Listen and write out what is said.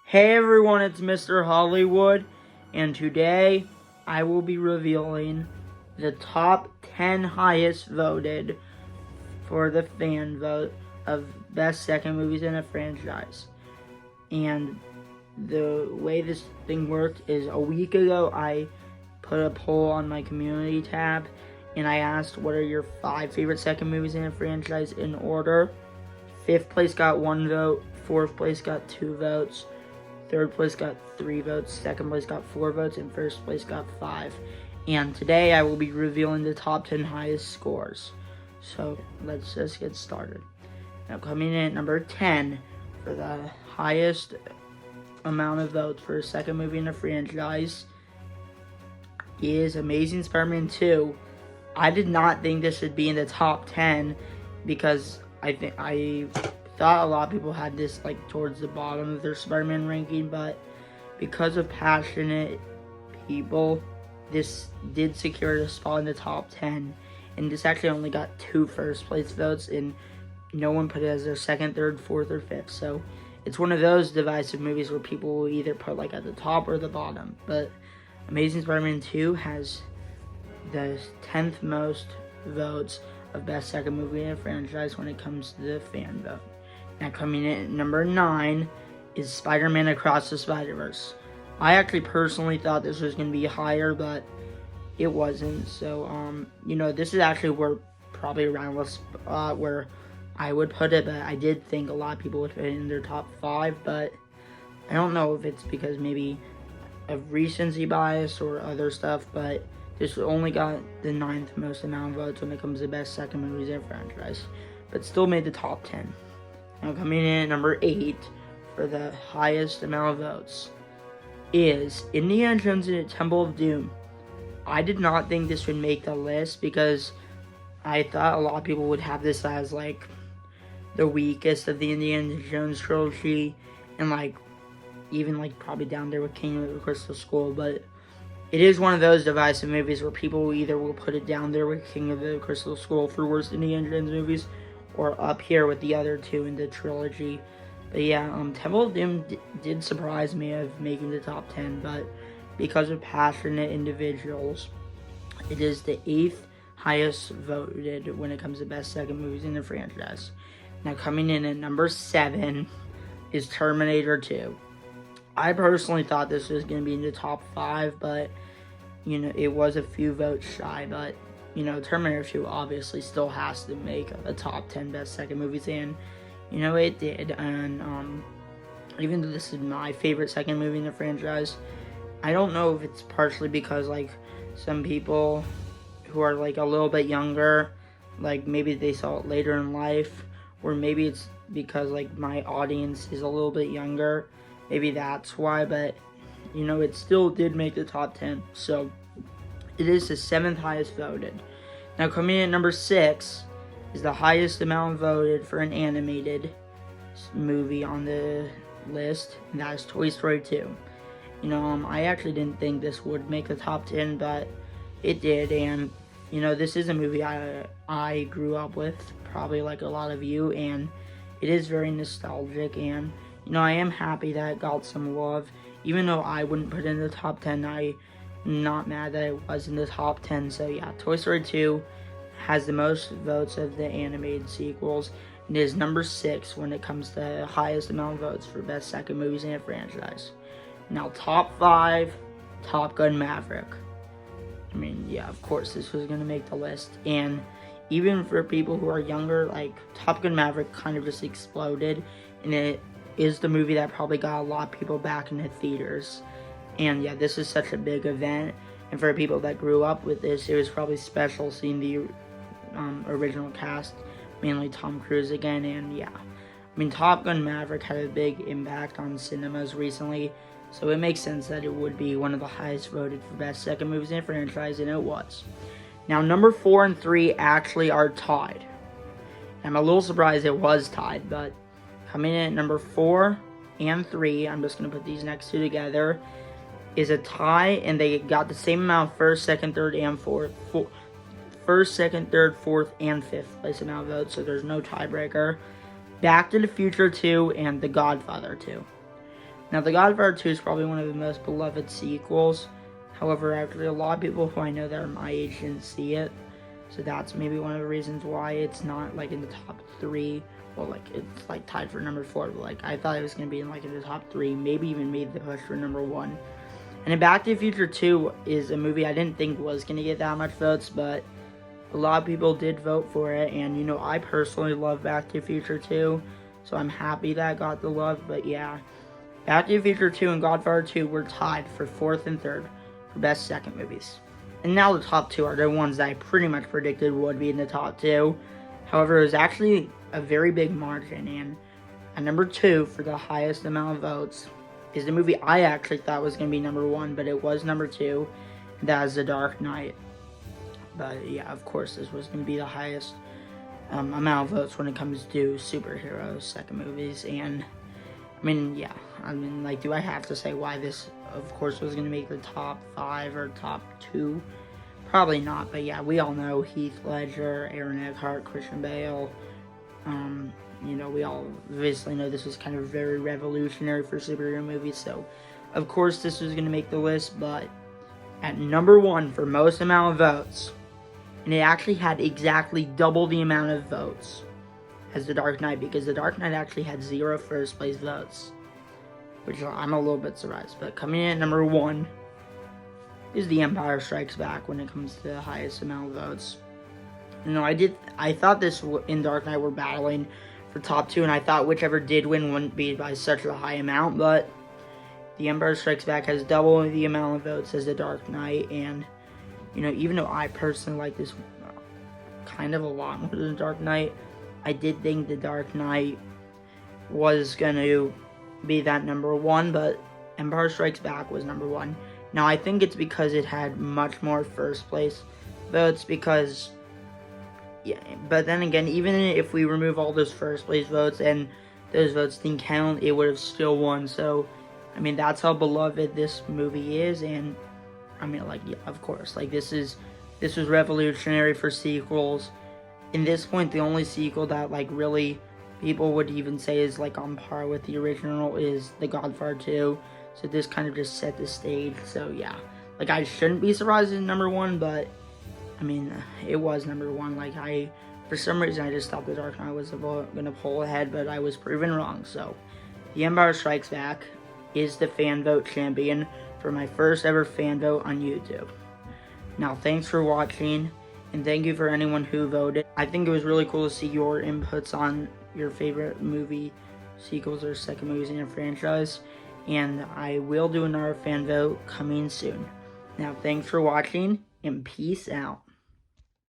Hey everyone, it's Mr. Hollywood, and today I will be revealing the top 10 highest voted for the fan vote of best second movies in a franchise. And the way this thing worked is a week ago I put a poll on my community tab and I asked what are your 5 favorite second movies in a franchise in order. 5th place got 1 vote, 4th place got 2 votes, 3rd place got 3 votes, 2nd place got 4 votes, and 1st place got 5. And today I will be revealing the top 10 highest scores. So let's just get started. Now coming in at number 10 for the highest amount of votes for a second movie in a franchise is Amazing Spider-Man 2. I did not think this should be in the top 10 because I thought a lot of people had this like towards the bottom of their Spider-Man ranking, but because of passionate people, this did secure a spot in the top 10, and this actually only got 2 first place votes, and no one put it as their 2nd, 3rd, 4th, or 5th. So it's one of those divisive movies where people will either put like at the top or the bottom. But Amazing Spider-Man 2 has the 10th most votes of best second movie in a franchise when it comes to the fan vote. Now coming in at number 9 is Spider-Man Across the Spider-Verse. I actually personally thought this was going to be higher, but it wasn't. So, this is actually probably around where I would put it, but I did think a lot of people would put it in their top 5, but I don't know if it's because maybe of recency bias or other stuff, but this only got the 9th most amount of votes when it comes to best second movies in a franchise, but still made the top 10. Now coming in at number 8 for the highest amount of votes is Indiana Jones and the Temple of Doom. I did not think this would make the list because I thought a lot of people would have this as like the weakest of the Indiana Jones trilogy, and like even like probably down there with Kingdom of the Crystal Skull, but it is one of those divisive movies where people either will put it down there with King of the Crystal Skull for worst Indiana Jones movies, or up here with the other 2 in the trilogy. But yeah, Temple of Doom did surprise me of making the top 10, but because of passionate individuals, it is the 8th highest voted when it comes to best second movies in the franchise. Now coming in at number 7 is Terminator 2. I personally thought this was going to be in the top 5, but, it was a few votes shy, but, Terminator 2 obviously still has to make a top 10 best second movies, and, it did, and, even though this is my favorite second movie in the franchise, I don't know if it's partially because, like, some people who are, like, a little bit younger, like, maybe they saw it later in life, or maybe it's because, like, my audience is a little bit younger. Maybe that's why, but, it still did make the top 10. So, it is the 7th highest voted. Now, coming in at number 6 is the highest amount voted for an animated movie on the list, and that is Toy Story 2. I actually didn't think this would make the top 10, but it did, and, this is a movie I grew up with, probably like a lot of you, and it is very nostalgic, and I am happy that it got some love. Even though I wouldn't put it in the top 10, I'm not mad that it was in the top 10. So yeah, Toy Story 2 has the most votes of the animated sequels. It is number 6 when it comes to highest amount of votes for best second movies in a franchise. Now top 5, Top Gun Maverick. I mean, yeah, of course this was going to make the list. And even for people who are younger, like Top Gun Maverick kind of just exploded, and it is the movie that probably got a lot of people back into theaters. And yeah, this is such a big event, and for people that grew up with this, it was probably special seeing the original cast, mainly Tom Cruise again. And yeah, I mean, Top Gun Maverick had a big impact on cinemas recently, so it makes sense that it would be one of the highest voted for best second movies in a franchise, and it was. Now number 4 and 3 actually are tied. I'm a little surprised it was tied, but coming in at number 4 and 3, I'm just going to put these next 2 together, is a tie, and they got the same amount of 1st, 2nd, 3rd, and 4th. 1st, 2nd, 3rd, 4th, and 5th place amount of votes, so there's no tiebreaker. Back to the Future 2 and The Godfather 2. Now, The Godfather 2 is probably one of the most beloved sequels. However, actually, a lot of people who I know that are my age didn't see it. So that's maybe one of the reasons why it's not, like, in the top 3. Well, like, it's, like, tied for number 4. But, like, I thought it was going to be in, like, in the top 3. Maybe even made the push for number 1. And then Back to the Future 2 is a movie I didn't think was going to get that much votes. But a lot of people did vote for it. And, you know, I personally love Back to the Future 2. So I'm happy that it got the love. But, yeah. Back to the Future 2 and Godfather 2 were tied for 4th and 3rd for best second movies. And now the top 2 are the ones that I pretty much predicted would be in the top 2. However, it was actually a very big margin. And at number 2 for the highest amount of votes is the movie I actually thought was going to be number 1, but it was number 2. And that is The Dark Knight. But yeah, of course, this was going to be the highest amount of votes when it comes to superhero second movies. And I mean, yeah. I mean, like, do I have to say why this, of course, was going to make the top 5 or top 2? Probably not, but yeah, we all know Heath Ledger, Aaron Eckhart, Christian Bale. You know, we all obviously know this was kind of very revolutionary for superhero movies, so of course this was going to make the list, but at number 1 for most amount of votes, and it actually had exactly double the amount of votes as The Dark Knight, because The Dark Knight actually had 0 first place votes, which I'm a little bit surprised. But coming in at number 1 is The Empire Strikes Back when it comes to the highest amount of votes. You know, I thought this in Dark Knight were battling for top 2, and I thought whichever did win wouldn't be by such a high amount, but The Empire Strikes Back has double the amount of votes as The Dark Knight, and, you know, even though I personally like this kind of a lot more than The Dark Knight, I did think The Dark Knight was going to be that number 1, but Empire Strikes Back was number 1. Now, I think it's because it had much more first place votes, because, yeah, but then again, even if we remove all those first place votes and those votes didn't count, it would have still won. So, I mean, that's how beloved this movie is, and, I mean, like, yeah, of course, like, this was revolutionary for sequels. In this point, the only sequel that, like, really people would even say is, like, on par with the original is The Godfather 2. So this kind of just set the stage. So yeah, like, I shouldn't be surprised it's number 1, but I mean, it was number 1. Like, for some reason, I just thought The Dark Knight was gonna pull ahead, but I was proven wrong. So The Empire Strikes Back is the fan vote champion for my first ever fan vote on YouTube. Now, thanks for watching, and thank you for anyone who voted. I think it was really cool to see your inputs on your favorite movie sequels or second movies in your franchise, and I will do another fan vote coming soon. Now, thanks for watching, and peace out.